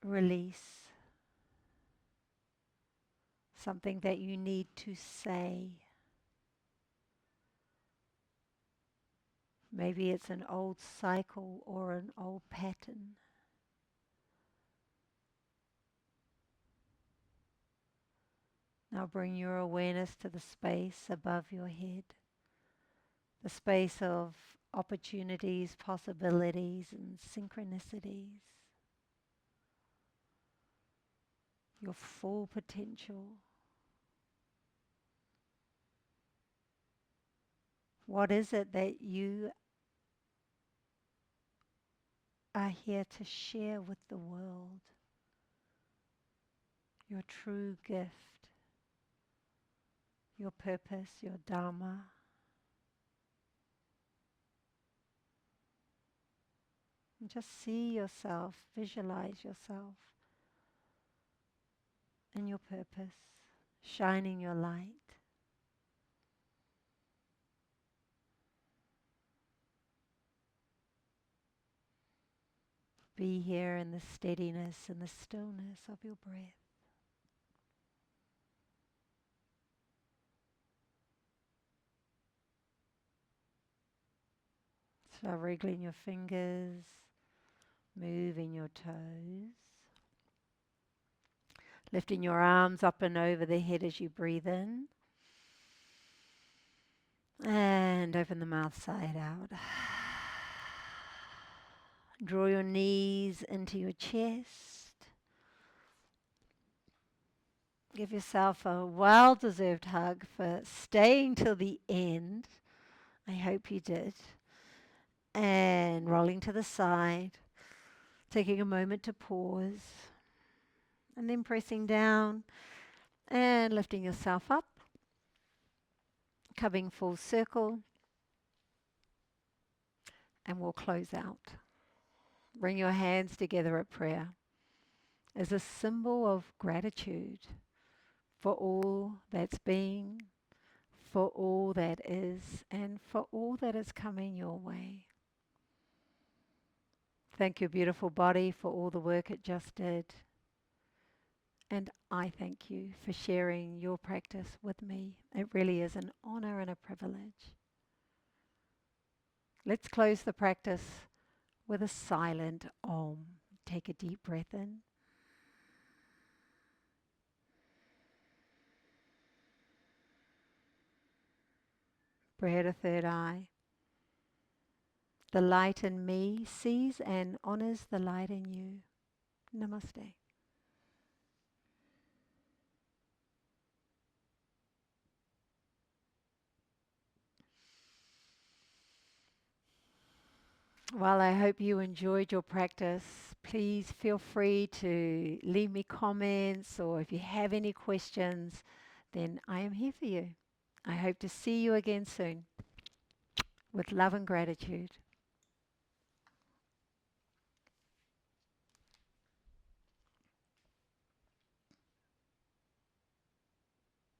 release? Something that you need to say? Maybe it's an old cycle or an old pattern. Now bring your awareness to the space above your head, the space of opportunities, possibilities, and synchronicities. Your full potential. What is it that you are here to share with the world? Your true gift, your purpose, your dharma. And just see yourself, visualize yourself and your purpose, shining your light. Be here in the steadiness and the stillness of your breath. Start wriggling your fingers, moving your toes. Lifting your arms up and over the head as you breathe in. And open the mouth side out. Draw your knees into your chest. Give yourself a well-deserved hug for staying till the end. I hope you did. And rolling to the side. Taking a moment to pause. And then pressing down and lifting yourself up. Coming full circle. And we'll close out. Bring your hands together at prayer as a symbol of gratitude for all that's been, for all that is, and for all that is coming your way. Thank your beautiful body for all the work it just did. And I thank you for sharing your practice with me. It really is an honor and a privilege. Let's close the practice with a silent Om. Take a deep breath in. Brighter third eye. The light in me sees and honors the light in you. Namaste. Well, I hope you enjoyed your practice. Please feel free to leave me comments, or if you have any questions, then I am here for you. I hope to see you again soon. With love and gratitude.